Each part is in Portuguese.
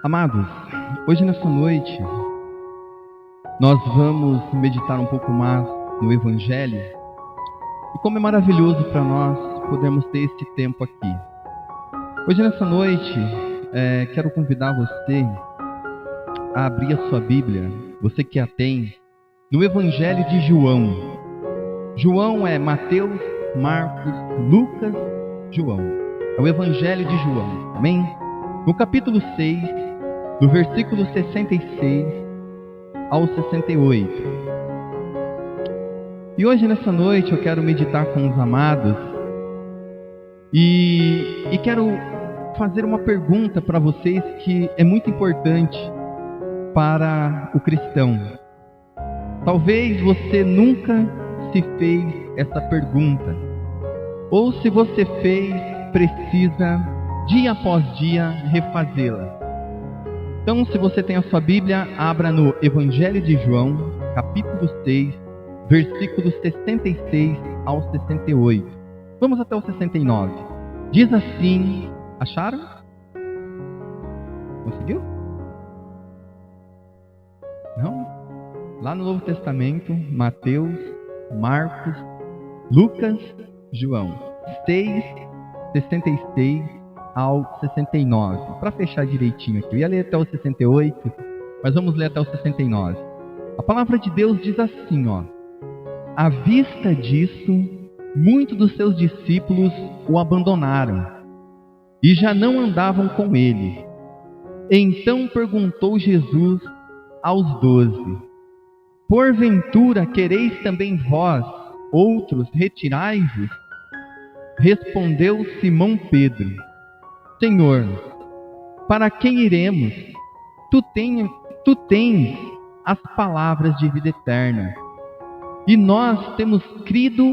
Amados, hoje nessa noite nós vamos meditar um pouco mais no Evangelho e como é maravilhoso para nós podermos ter esse tempo aqui. Hoje nessa noite quero convidar você a abrir a sua Bíblia, você que a tem, no Evangelho de João. João é Mateus, Marcos, Lucas, João. É o Evangelho de João, amém? No capítulo 6, do versículo 66 ao 68. E hoje nessa noite eu quero meditar com os amados e quero fazer uma pergunta para vocês que é muito importante para o cristão. Talvez você nunca se fez essa pergunta, ou se você fez, precisa dia após dia refazê-la. Então, se você tem a sua Bíblia, abra no Evangelho de João, capítulo 6, versículos 66 ao 68. Vamos até o 69. Diz assim, acharam? Conseguiu? Não? Lá no Novo Testamento, Mateus, Marcos, Lucas, João. 6, 66 ao 69. Para fechar direitinho aqui. Eu ia ler até o 68, mas vamos ler até o 69. A palavra de Deus diz assim, à vista disso, muitos dos seus discípulos o abandonaram e já não andavam com ele. Então perguntou Jesus aos 12: porventura quereis também vós, outros, retirai-vos? Respondeu Simão Pedro: Senhor, para quem iremos? Tu tens as palavras de vida eterna, e nós temos crido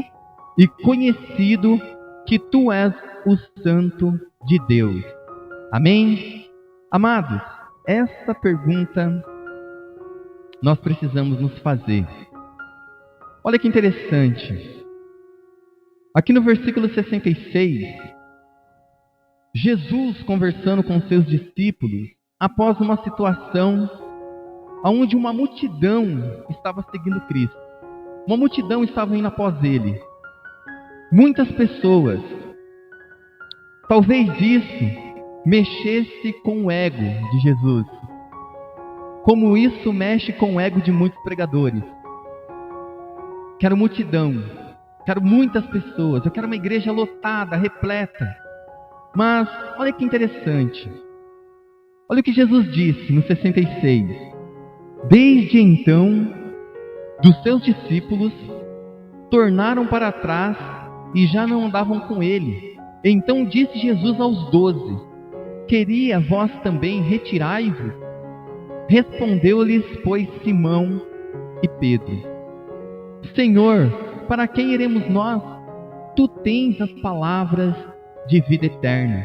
e conhecido que Tu és o Santo de Deus. Amém? Amados, essa pergunta nós precisamos nos fazer. Olha que interessante. Aqui no versículo 66, Jesus conversando com seus discípulos após uma situação onde uma multidão estava seguindo Cristo. Uma multidão estava indo após ele. Muitas pessoas. Talvez isso mexesse com o ego de Jesus, como isso mexe com o ego de muitos pregadores. Quero multidão, quero muitas pessoas, eu quero uma igreja lotada, repleta. Mas olha que interessante. Olha o que Jesus disse no 66. Desde então, dos seus discípulos tornaram para trás e já não andavam com ele. Então disse Jesus aos 12: queria vós também retirai-vos? Respondeu-lhes, pois, Simão e Pedro: Senhor, para quem iremos nós? Tu tens as palavras de vida eterna.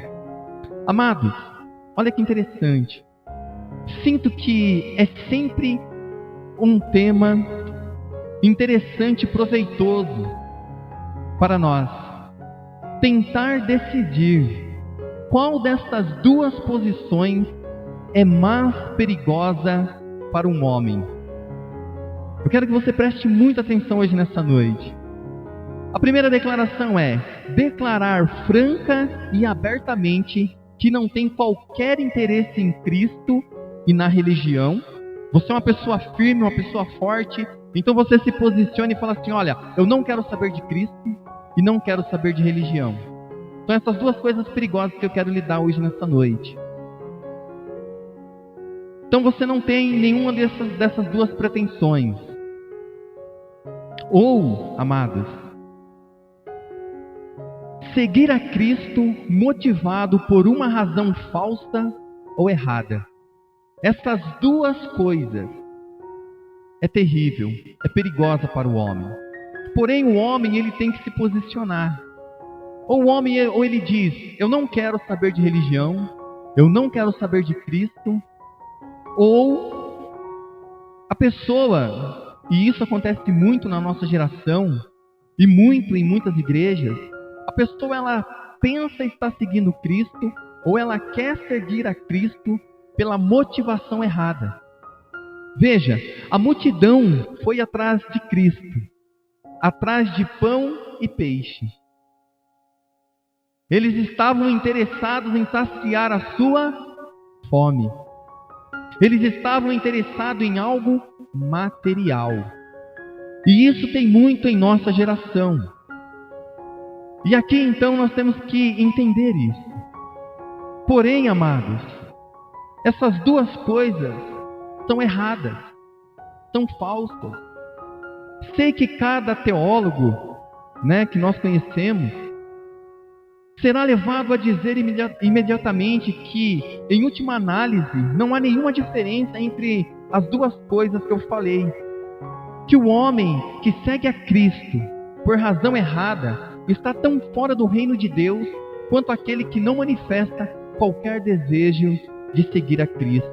Amados, olha que interessante. Sinto que é sempre um tema interessante e proveitoso para nós tentar decidir qual destas duas posições é mais perigosa para um homem. Eu quero que você preste muita atenção hoje nessa noite. A primeira declaração é declarar franca e abertamente que não tem qualquer interesse em Cristo e na religião. Você é uma pessoa firme, uma pessoa forte, então você se posiciona e fala assim: olha, eu não quero saber de Cristo e não quero saber de religião. São essas duas coisas perigosas que eu quero lidar hoje nessa noite. Então você não tem nenhuma dessas duas pretensões. Ou, amados, seguir a Cristo motivado por uma razão falsa ou errada. Essas duas coisas é terrível, é perigosa para o homem. Porém, o homem ele tem que se posicionar. Ou o homem, ou ele diz: eu não quero saber de religião, eu não quero saber de Cristo. Ou a pessoa, e isso acontece muito na nossa geração e muito em muitas igrejas, a pessoa ela pensa estar seguindo Cristo, ou ela quer seguir a Cristo pela motivação errada. Veja, a multidão foi atrás de Cristo, atrás de pão e peixe. Eles estavam interessados em saciar a sua fome. Eles estavam interessados em algo material. E isso tem muito em nossa geração. E aqui então nós temos que entender isso. Porém, amados, essas duas coisas são erradas, são falsas. Sei que cada teólogo, que nós conhecemos, será levado a dizer imediatamente que, em última análise, não há nenhuma diferença entre as duas coisas que eu falei. Que o homem que segue a Cristo por razão errada está tão fora do reino de Deus quanto aquele que não manifesta qualquer desejo de seguir a Cristo.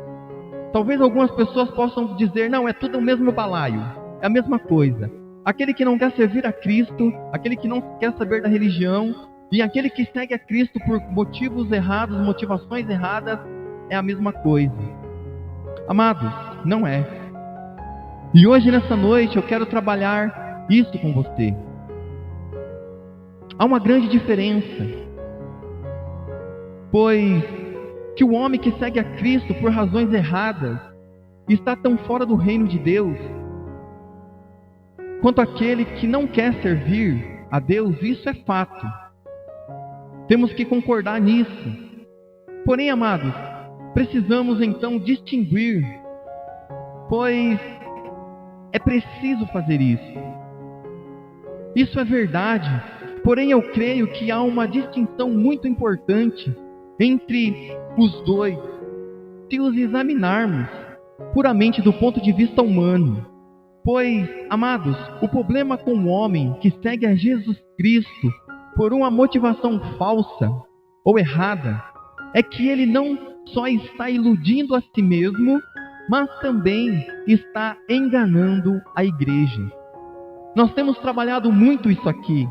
Talvez algumas pessoas possam dizer, não, é tudo o mesmo balaio, é a mesma coisa. Aquele que não quer servir a Cristo, aquele que não quer saber da religião, e aquele que segue a Cristo por motivos errados, motivações erradas, é a mesma coisa. Amados, não é. E hoje, nessa noite, eu quero trabalhar isso com você. Há uma grande diferença, pois que o homem que segue a Cristo por razões erradas está tão fora do reino de Deus, quanto aquele que não quer servir a Deus. Isso é fato. Temos que concordar nisso. Porém, amados, precisamos então distinguir, pois é preciso fazer isso. Isso é verdade, porém eu creio que há uma distinção muito importante entre os dois, se os examinarmos puramente do ponto de vista humano. Pois, amados, o problema com o homem que segue a Jesus Cristo por uma motivação falsa ou errada é que ele não só está iludindo a si mesmo, mas também está enganando a igreja. Nós temos trabalhado muito isso aqui,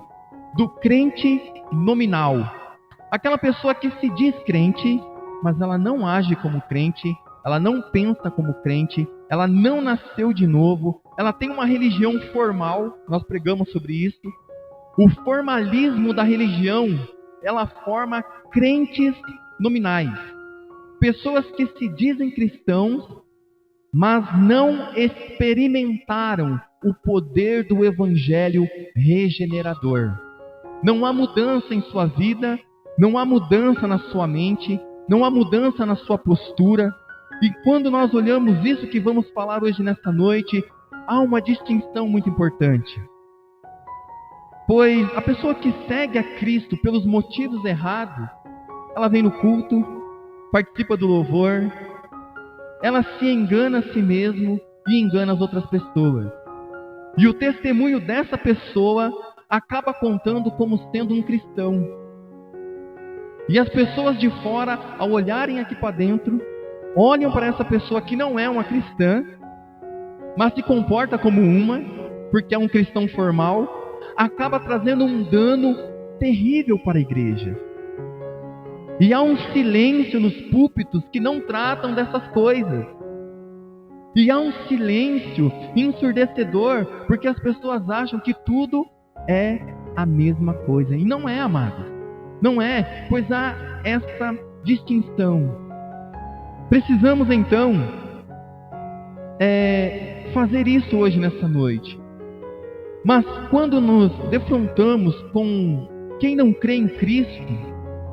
do crente nominal. Aquela pessoa que se diz crente, mas ela não age como crente, ela não pensa como crente, ela não nasceu de novo, ela tem uma religião formal, nós pregamos sobre isso. O formalismo da religião, ela forma crentes nominais. Pessoas que se dizem cristãos, mas não experimentaram o poder do evangelho regenerador. Não há mudança em sua vida, não há mudança na sua mente, não há mudança na sua postura. E quando nós olhamos isso que vamos falar hoje nesta noite, há uma distinção muito importante. Pois a pessoa que segue a Cristo pelos motivos errados, ela vem no culto, participa do louvor, ela se engana a si mesma e engana as outras pessoas. E o testemunho dessa pessoa acaba contando como sendo um cristão. E as pessoas de fora, ao olharem aqui para dentro, olham para essa pessoa que não é uma cristã, mas se comporta como uma, porque é um cristão formal, acaba trazendo um dano terrível para a igreja. E há um silêncio nos púlpitos que não tratam dessas coisas. E há um silêncio ensurdecedor, porque as pessoas acham que tudo é a mesma coisa. E não é, amados. Não é, pois há essa distinção. Precisamos então fazer isso hoje nessa noite. Mas quando nos defrontamos com quem não crê em Cristo,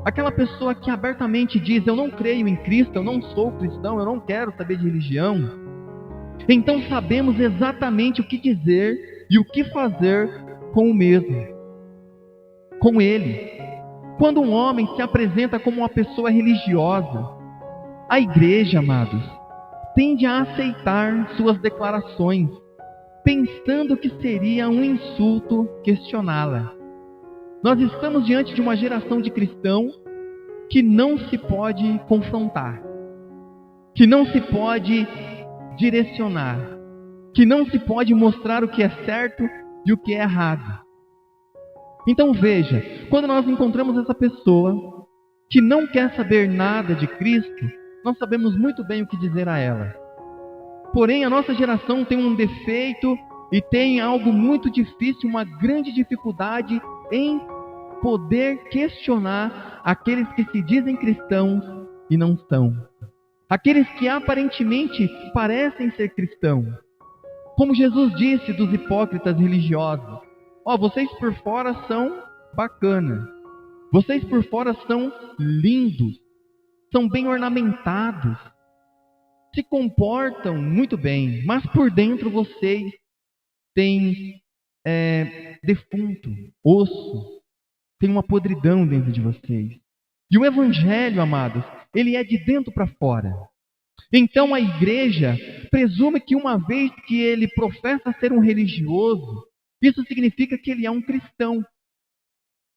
aquela pessoa que abertamente diz, eu não creio em Cristo, eu não sou cristão, eu não quero saber de religião, então sabemos exatamente o que dizer e o que fazer com o mesmo, com ele. Quando um homem se apresenta como uma pessoa religiosa, a igreja, amados, tende a aceitar suas declarações, pensando que seria um insulto questioná-la. Nós estamos diante de uma geração de cristãos que não se pode confrontar, que não se pode direcionar, que não se pode mostrar o que é certo e o que é errado. Então veja, quando nós encontramos essa pessoa que não quer saber nada de Cristo, nós sabemos muito bem o que dizer a ela. Porém, a nossa geração tem um defeito e tem algo muito difícil, uma grande dificuldade em poder questionar aqueles que se dizem cristãos e não são. Aqueles que aparentemente parecem ser cristãos. Como Jesus disse dos hipócritas religiosos: vocês por fora são bacanas, vocês por fora são lindos, são bem ornamentados, se comportam muito bem, mas por dentro vocês têm defunto, osso, tem uma podridão dentro de vocês. E o Evangelho, amados, ele é de dentro para fora. Então a igreja presume que uma vez que ele professa ser um religioso, isso significa que ele é um cristão.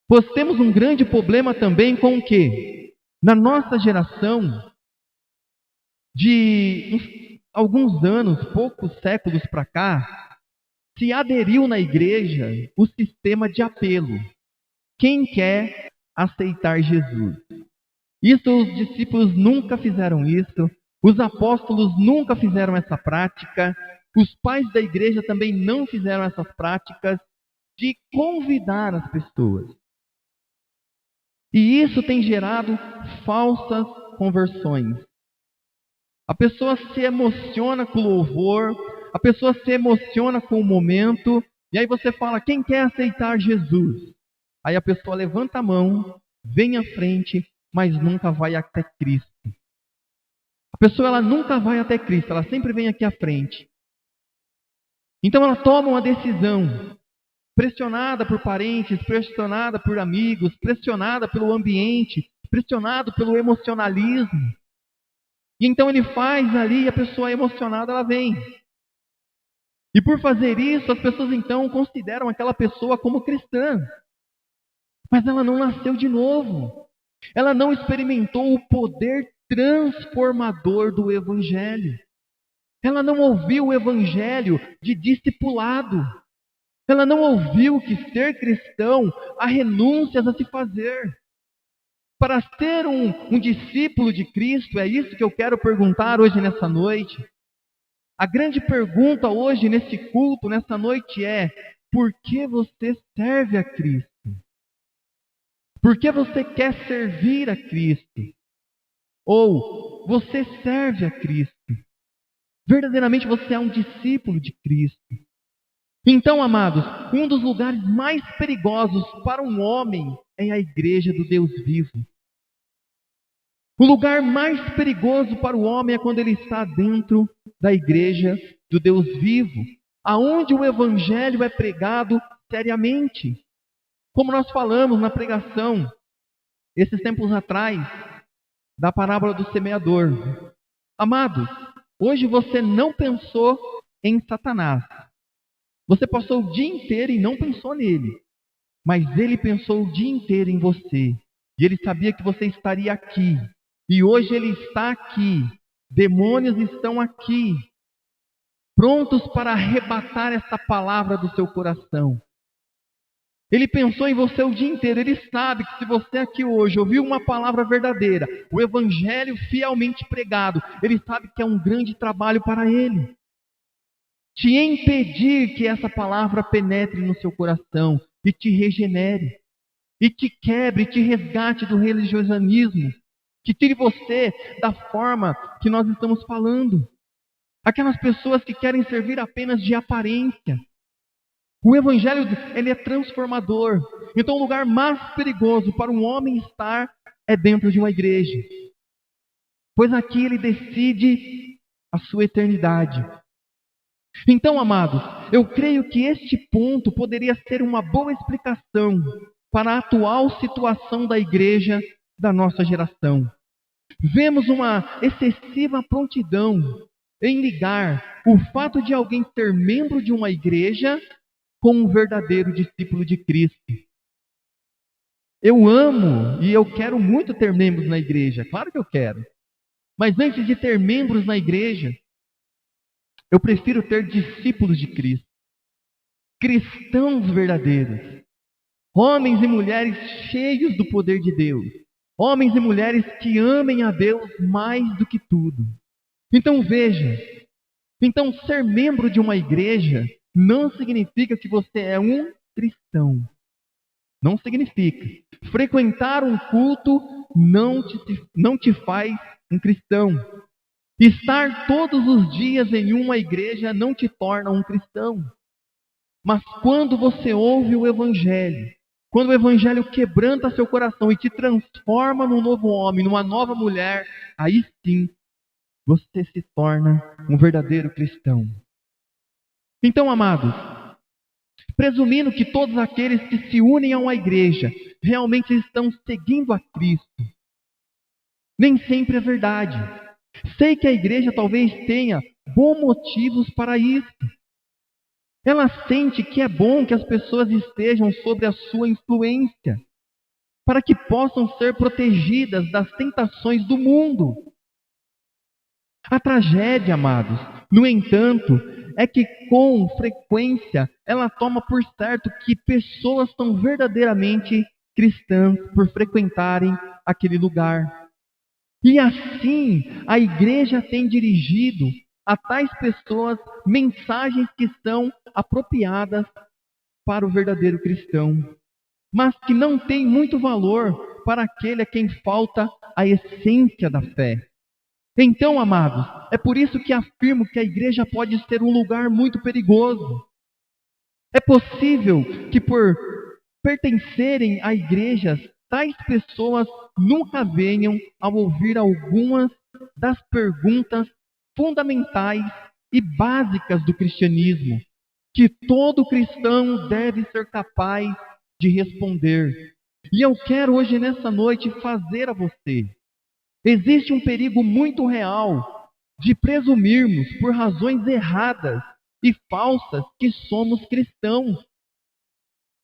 Pois temos um grande problema também com o quê? Na nossa geração, de alguns anos, poucos séculos para cá, se aderiu na igreja o sistema de apelo. Quem quer aceitar Jesus? Isso os discípulos nunca fizeram isso, os apóstolos nunca fizeram essa prática, os pais da igreja também não fizeram essas práticas de convidar as pessoas. E isso tem gerado falsas conversões. A pessoa se emociona com o louvor, a pessoa se emociona com o momento, e aí você fala: quem quer aceitar Jesus? Aí a pessoa levanta a mão, vem à frente, mas nunca vai até Cristo. A pessoa ela nunca vai até Cristo, ela sempre vem aqui à frente. Então ela toma uma decisão, pressionada por parentes, pressionada por amigos, pressionada pelo ambiente, pressionada pelo emocionalismo. E então ele faz ali, e a pessoa emocionada ela vem. E por fazer isso, as pessoas então consideram aquela pessoa como cristã. Mas ela não nasceu de novo. Ela não experimentou o poder transformador do Evangelho. Ela não ouviu o Evangelho de discipulado. Ela não ouviu que ser cristão há renúncias a se fazer. Para ser um discípulo de Cristo, é isso que eu quero perguntar hoje nessa noite. A grande pergunta hoje nesse culto, nessa noite é: por que você serve a Cristo? Por que você quer servir a Cristo? Ou você serve a Cristo? Verdadeiramente você é um discípulo de Cristo. Então, amados, um dos lugares mais perigosos para um homem é a igreja do Deus vivo. O lugar mais perigoso para o homem é quando ele está dentro da igreja do Deus vivo, aonde o evangelho é pregado seriamente. Como nós falamos na pregação, esses tempos atrás, da parábola do semeador. Amados, hoje você não pensou em Satanás. Você passou o dia inteiro e não pensou nele. Mas ele pensou o dia inteiro em você. E ele sabia que você estaria aqui. E hoje ele está aqui. Demônios estão aqui, prontos para arrebatar essa palavra do seu coração. Ele pensou em você o dia inteiro. Ele sabe que se você aqui hoje ouviu uma palavra verdadeira, o evangelho fielmente pregado, ele sabe que é um grande trabalho para ele. Te impedir que essa palavra penetre no seu coração e te regenere, e te quebre, e te resgate do religiosismo, que tire você da forma que nós estamos falando. Aquelas pessoas que querem servir apenas de aparência. O evangelho, ele é transformador. Então o lugar mais perigoso para um homem estar é dentro de uma igreja. Pois aqui ele decide a sua eternidade. Então, amados, eu creio que este ponto poderia ser uma boa explicação para a atual situação da igreja da nossa geração. Vemos uma excessiva prontidão em ligar o fato de alguém ser membro de uma igreja com um verdadeiro discípulo de Cristo. Eu amo e eu quero muito ter membros na igreja, claro que eu quero. Mas antes de ter membros na igreja, eu prefiro ter discípulos de Cristo, cristãos verdadeiros, homens e mulheres cheios do poder de Deus, Homens e mulheres que amem a Deus mais do que tudo. Então veja, então ser membro de uma igreja não significa que você é um cristão. Não significa. Frequentar um culto não te faz um cristão. Estar todos os dias em uma igreja não te torna um cristão. Mas quando você ouve o Evangelho, quando o Evangelho quebranta seu coração e te transforma num novo homem, numa nova mulher, aí sim você se torna um verdadeiro cristão. Então, amados, presumindo que todos aqueles que se unem a uma igreja realmente estão seguindo a Cristo, nem sempre é verdade. Sei que a igreja talvez tenha bons motivos para isso. Ela sente que é bom que as pessoas estejam sob a sua influência, para que possam ser protegidas das tentações do mundo. A tragédia, amados, no entanto, é que com frequência ela toma por certo que pessoas são verdadeiramente cristãs por frequentarem aquele lugar. E assim a igreja tem dirigido a tais pessoas mensagens que são apropriadas para o verdadeiro cristão, mas que não tem muito valor para aquele a quem falta a essência da fé. Então, amados, é por isso que afirmo que a igreja pode ser um lugar muito perigoso. É possível que por pertencerem a igrejas, tais pessoas nunca venham a ouvir algumas das perguntas fundamentais e básicas do cristianismo, que todo cristão deve ser capaz de responder. E eu quero hoje nessa noite fazer a você. Existe um perigo muito real de presumirmos por razões erradas e falsas que somos cristãos.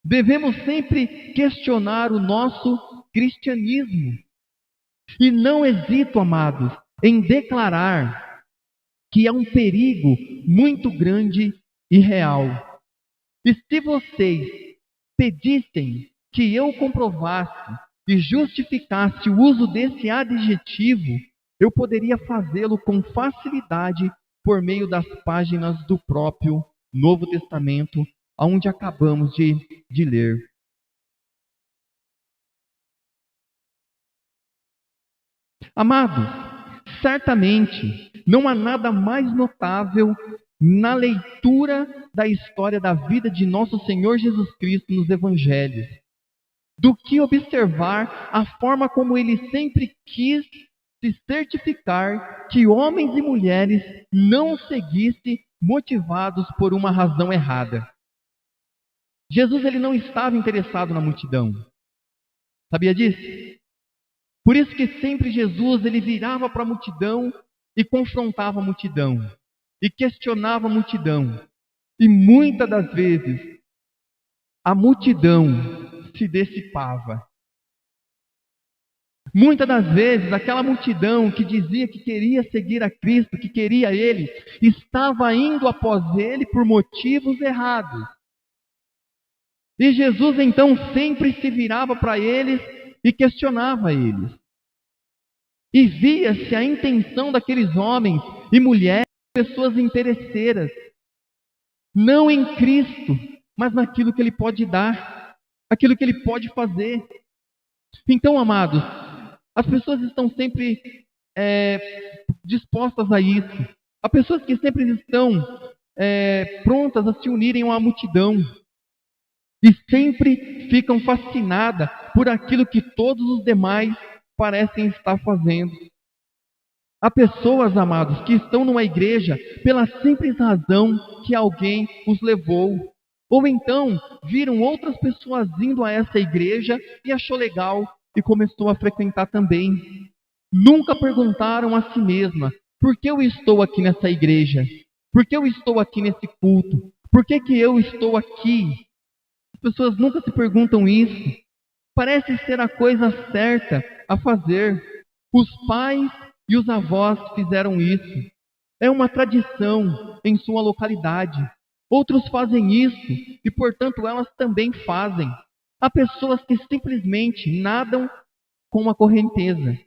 Devemos sempre questionar o nosso cristianismo. E não hesito, amados, em declarar que é um perigo muito grande e real. E se vocês pedissem que eu comprovasse e justificasse o uso desse adjetivo, eu poderia fazê-lo com facilidade por meio das páginas do próprio Novo Testamento, onde acabamos de ler. Amados, certamente não há nada mais notável na leitura da história da vida de nosso Senhor Jesus Cristo nos Evangelhos do que observar a forma como ele sempre quis se certificar que homens e mulheres não o seguissem motivados por uma razão errada. Jesus ele não estava interessado na multidão. Sabia disso? Por isso que sempre Jesus ele virava para a multidão e confrontava a multidão e questionava a multidão. E muitas das vezes a multidão se dissipava. Muitas das vezes aquela multidão que dizia que queria seguir a Cristo, que queria Ele, estava indo após Ele por motivos errados. E Jesus então sempre se virava para eles e questionava eles. E via-se a intenção daqueles homens e mulheres, pessoas interesseiras, não em Cristo, mas naquilo que Ele pode dar, aquilo que Ele pode fazer. Então, amados, as pessoas estão sempre dispostas a isso. Há pessoas que sempre estão prontas a se unirem a uma multidão e sempre ficam fascinadas por aquilo que todos os demais parecem estar fazendo. Há pessoas, amados, que estão numa igreja pela simples razão que alguém os levou. Ou então viram outras pessoas indo a essa igreja e achou legal e começou a frequentar também. Nunca perguntaram a si mesma: por que eu estou aqui nessa igreja? Por que eu estou aqui nesse culto? Por que eu estou aqui? As pessoas nunca se perguntam isso. Parece ser a coisa certa a fazer. Os pais e os avós fizeram isso. É uma tradição em sua localidade. Outros fazem isso e, portanto, elas também fazem. Há pessoas que simplesmente nadam com uma correnteza.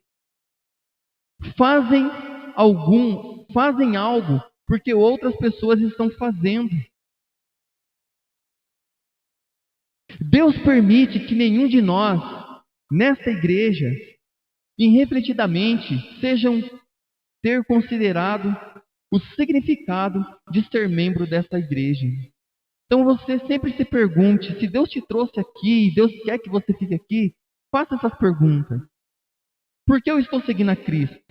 Fazem algo porque outras pessoas estão fazendo. Deus permite que nenhum de nós, nesta igreja, irrefletidamente, sejam ter considerado o significado de ser membro desta igreja. Então você sempre se pergunte, se Deus te trouxe aqui, Deus quer que você fique aqui, faça essas perguntas. Por que eu estou seguindo a Cristo?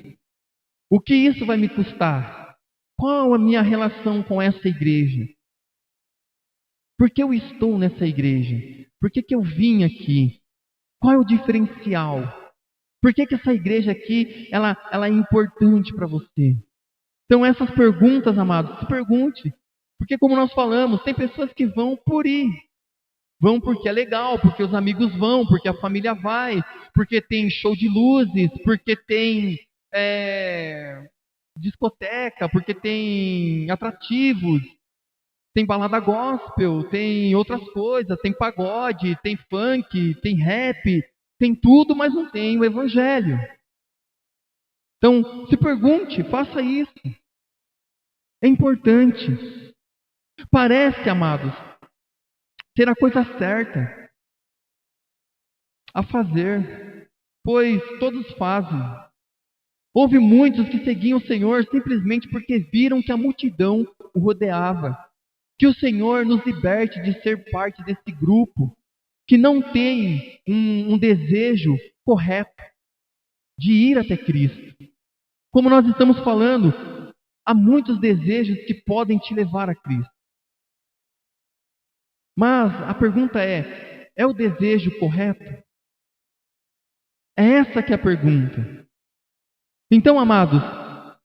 O que isso vai me custar? Qual a minha relação com essa igreja? Por que eu estou nessa igreja? Por que eu vim aqui? Qual é o diferencial? Por que essa igreja aqui ela é importante para você? Então essas perguntas, amados, se pergunte. Porque como nós falamos, tem pessoas que vão por ir. Vão porque é legal, porque os amigos vão, porque a família vai, porque tem show de luzes, porque tem discoteca, porque tem atrativos, tem balada gospel, tem outras coisas, tem pagode, tem funk, tem rap, tem tudo, mas não tem o evangelho. Então, se pergunte, faça isso. É importante. Parece, amados, ser a coisa certa a fazer, pois todos fazem. Houve muitos que seguiam o Senhor simplesmente porque viram que a multidão o rodeava. Que o Senhor nos liberte de ser parte desse grupo que não tem um desejo correto de ir até Cristo. Como nós estamos falando, há muitos desejos que podem te levar a Cristo. Mas a pergunta é o desejo correto? É essa que é a pergunta. Então, amados,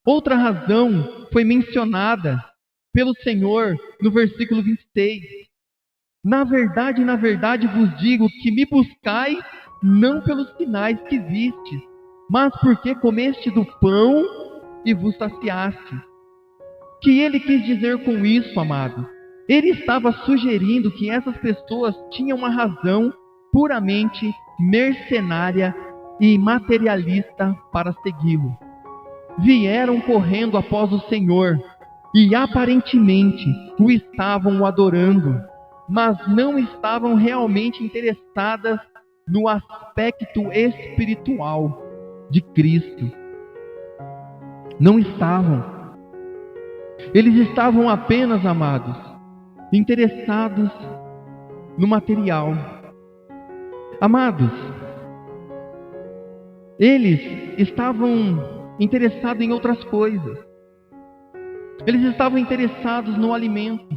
outra razão foi mencionada pelo Senhor no versículo 26. Na verdade vos digo que me buscais não pelos sinais que vistes, mas porque comeste do pão e vos saciaste. Que ele quis dizer com isso, amados? Ele estava sugerindo que essas pessoas tinham uma razão puramente mercenária e materialista para segui-lo. Vieram correndo após o Senhor e aparentemente o estavam adorando, mas não estavam realmente interessadas no aspecto espiritual de Cristo. Não estavam. Eles estavam apenas, amados, interessados no material. Amados, eles estavam interessados em outras coisas. Eles estavam interessados no alimento.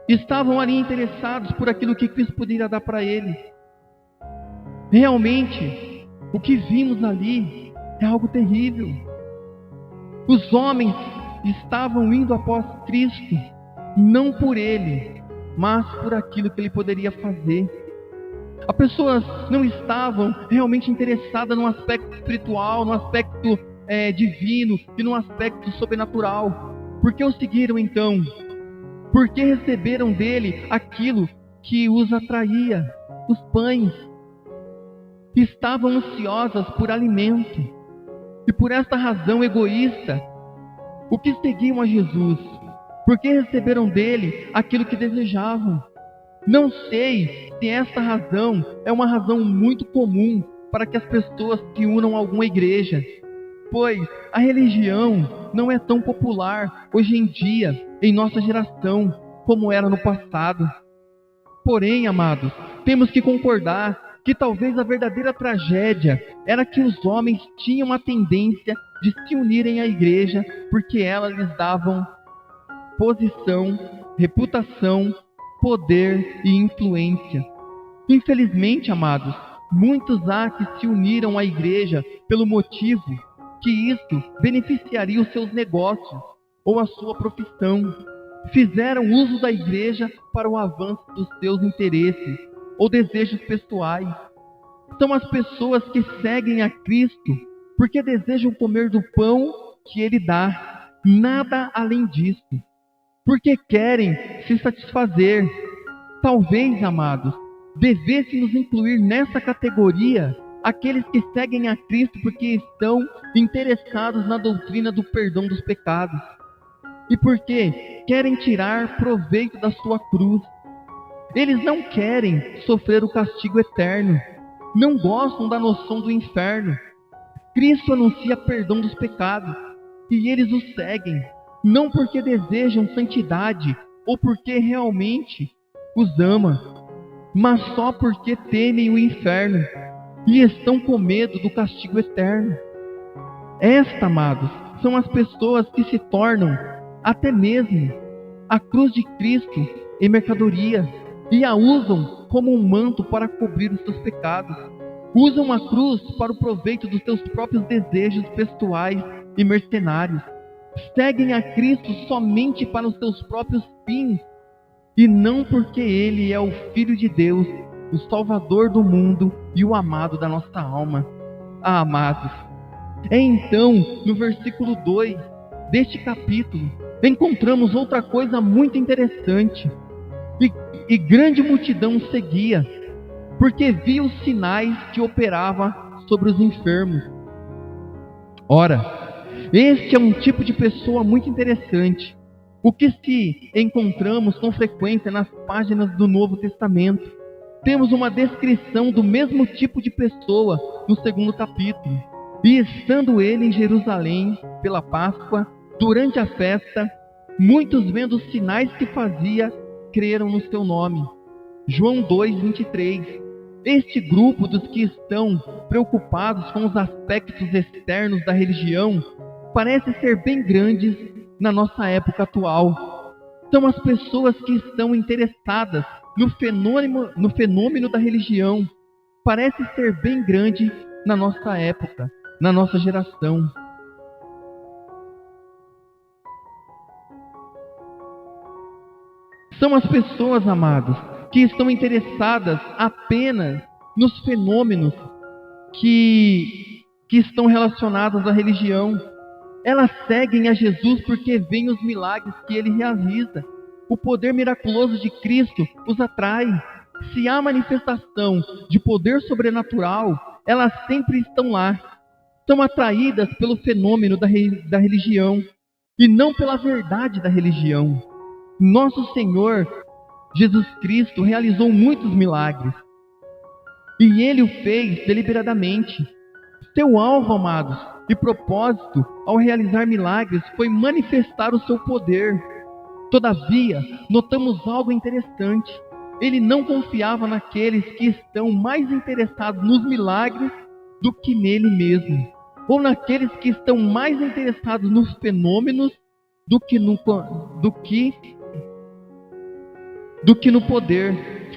Estavam ali interessados por aquilo que Cristo poderia dar para eles. Realmente, o que vimos ali é algo terrível. Os homens estavam indo após Cristo, não por Ele, mas por aquilo que Ele poderia fazer. As pessoas não estavam realmente interessadas no aspecto espiritual, no aspecto divino e no aspecto sobrenatural. Por que o seguiram então? Porque receberam dele aquilo que os atraía, os pães. Estavam ansiosas por alimento. E por esta razão egoísta, o que seguiam a Jesus? Porque receberam dele aquilo que desejavam. Não sei se esta razão é uma razão muito comum para que as pessoas se unam a alguma igreja, pois a religião não é tão popular hoje em dia, em nossa geração, como era no passado. Porém, amados, temos que concordar que talvez a verdadeira tragédia era que os homens tinham a tendência de se unirem à igreja porque ela lhes davam posição, reputação, poder e influência. Infelizmente, amados, muitos há que se uniram à igreja pelo motivo que isso beneficiaria os seus negócios ou a sua profissão. Fizeram uso da igreja para o avanço dos seus interesses ou desejos pessoais. São as pessoas que seguem a Cristo porque desejam comer do pão que Ele dá, nada além disso. Porque querem se satisfazer. Talvez, amados, devêssemos incluir nessa categoria aqueles que seguem a Cristo porque estão interessados na doutrina do perdão dos pecados e porque querem tirar proveito da sua cruz. Eles não querem sofrer o castigo eterno, não gostam da noção do inferno. Cristo anuncia perdão dos pecados e eles o seguem, não porque desejam santidade ou porque realmente os ama, mas só porque temem o inferno e estão com medo do castigo eterno. Amados, são as pessoas que se tornam até mesmo a cruz de Cristo em mercadoria e a usam como um manto para cobrir os seus pecados. Usam a cruz para o proveito dos seus próprios desejos pessoais e mercenários. Seguem a Cristo somente para os seus próprios fins e não porque Ele é o Filho de Deus, o Salvador do mundo e o amado da nossa alma. Amados, então, no versículo 2 deste capítulo, encontramos outra coisa muito interessante. E grande multidão seguia, porque via os sinais que operava sobre os enfermos. Ora, este é um tipo de pessoa muito interessante, o que se encontramos com frequência nas páginas do Novo Testamento. Temos uma descrição do mesmo tipo de pessoa no segundo capítulo. E estando ele em Jerusalém pela Páscoa, durante a festa, muitos vendo os sinais que fazia, creram no seu nome. João 2:23. Este grupo dos que estão preocupados com os aspectos externos da religião parece ser bem grandes na nossa época atual. São as pessoas que estão interessadas no fenômeno da religião. Parece ser bem grande na nossa época, na nossa geração. São as pessoas, amados, que estão interessadas apenas nos fenômenos que estão relacionados à religião. Elas seguem a Jesus porque veem os milagres que Ele realiza. O poder miraculoso de Cristo os atrai. Se há manifestação de poder sobrenatural, elas sempre estão lá. São atraídas pelo fenômeno da religião e não pela verdade da religião. Nosso Senhor Jesus Cristo realizou muitos milagres e Ele o fez deliberadamente. Seu alvo, amados, e propósito ao realizar milagres foi manifestar o seu poder. Todavia, notamos algo interessante. Ele não confiava naqueles que estão mais interessados nos milagres do que nele mesmo, ou naqueles que estão mais interessados nos fenômenos do que no poder.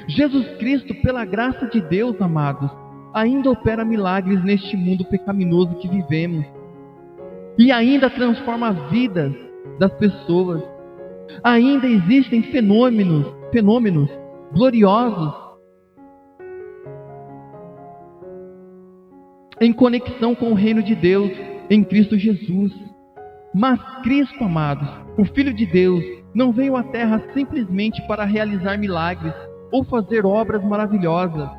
Jesus Cristo, pela graça de Deus, amados, ainda opera milagres neste mundo pecaminoso que vivemos e ainda transforma a vida das pessoas. Ainda existem fenômenos gloriosos em conexão com o reino de Deus em Cristo Jesus. Mas Cristo, amados, o Filho de Deus, não veio à terra simplesmente para realizar milagres ou fazer obras maravilhosas.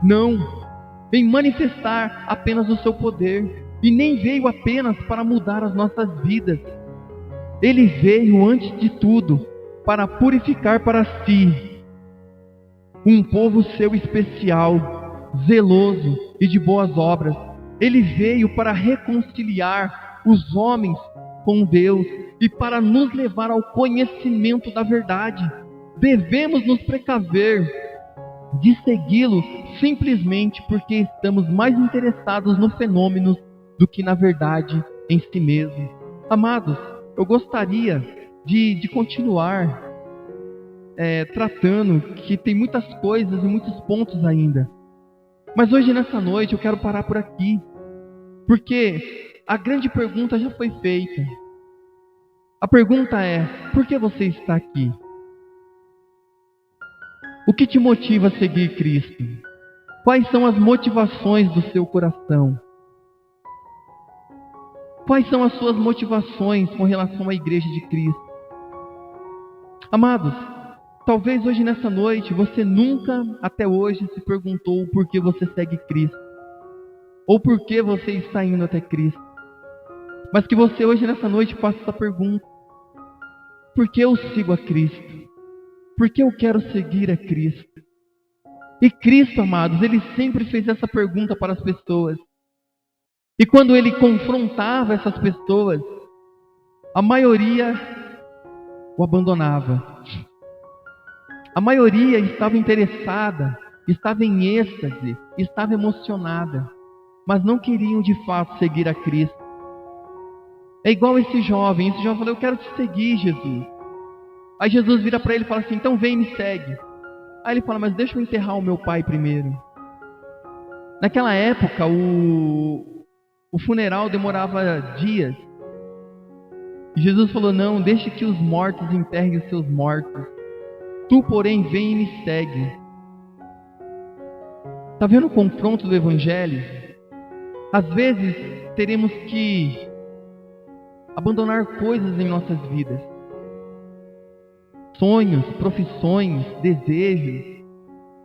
Não, em manifestar apenas o seu poder, e nem veio apenas para mudar as nossas vidas. Ele veio, antes de tudo, para purificar para si um povo seu especial, zeloso e de boas obras. Ele veio para reconciliar os homens com Deus e para nos levar ao conhecimento da verdade. Devemos nos precaver de segui-lo simplesmente porque estamos mais interessados no fenômeno do que na verdade em si mesmo. Amados, eu gostaria de continuar tratando que tem muitas coisas e muitos pontos ainda. Mas hoje, nessa noite, eu quero parar por aqui, porque a grande pergunta já foi feita. A pergunta é: por que você está aqui? O que te motiva a seguir Cristo? Quais são as motivações do seu coração? Quais são as suas motivações com relação à igreja de Cristo? Amados, talvez hoje nessa noite você nunca até hoje se perguntou por que você segue Cristo. ou por que você está indo até Cristo. Mas que você hoje, nessa noite, faça essa pergunta: por que eu sigo a Cristo? Por que eu quero seguir a Cristo? E Cristo, amados, Ele sempre fez essa pergunta para as pessoas. E quando Ele confrontava essas pessoas, a maioria o abandonava. A maioria estava interessada, estava em êxtase, estava emocionada, mas não queriam de fato seguir a Cristo. É igual esse jovem falou: eu quero te seguir, Jesus. Aí Jesus vira para ele e fala assim: então vem e me segue. Aí ele fala: mas deixa eu enterrar o meu pai primeiro. Naquela época, o funeral demorava dias. E Jesus falou: não, deixe que os mortos enterrem os seus mortos. Tu, porém, vem e me segue. Está vendo o confronto do Evangelho? Às vezes, teremos que abandonar coisas em nossas vidas. Sonhos, profissões, desejos,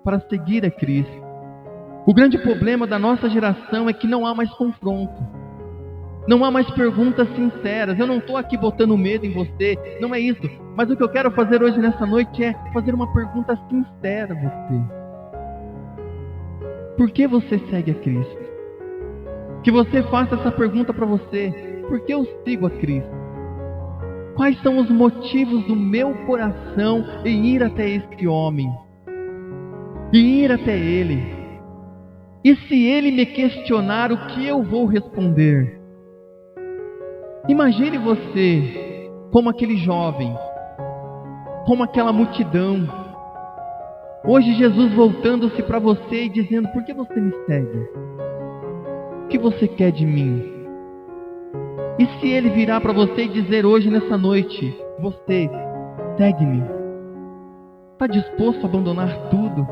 para seguir a Cristo. O grande problema da nossa geração é que não há mais confronto. Não há mais perguntas sinceras. Eu não estou aqui botando medo em você, não é isso. Mas o que eu quero fazer hoje nessa noite é fazer uma pergunta sincera a você. Por que você segue a Cristo? Que você faça essa pergunta para você: por que eu sigo a Cristo? Quais são os motivos do meu coração em ir até este homem? Em ir até Ele? E se Ele me questionar, o que eu vou responder? Imagine você como aquele jovem, como aquela multidão. Hoje Jesus voltando-se para você e dizendo: por que você me segue? O que você quer de mim? E se Ele virar para você e dizer hoje, nessa noite: você, segue-me. Está disposto a abandonar tudo,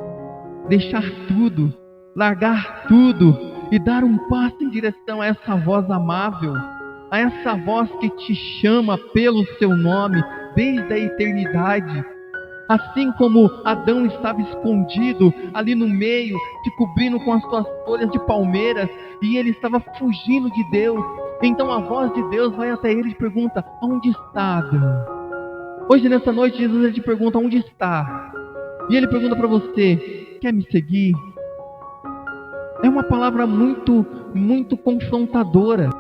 deixar tudo, largar tudo e dar um passo em direção a essa voz amável, a essa voz que te chama pelo seu nome desde a eternidade? Assim como Adão estava escondido ali no meio, te cobrindo com as suas folhas de palmeiras, e ele estava fugindo de Deus. Então a voz de Deus vai até ele e pergunta: onde está Adão? Hoje, nessa noite, Jesus ele te pergunta: onde está? E ele pergunta para você: quer me seguir? É uma palavra muito confrontadora.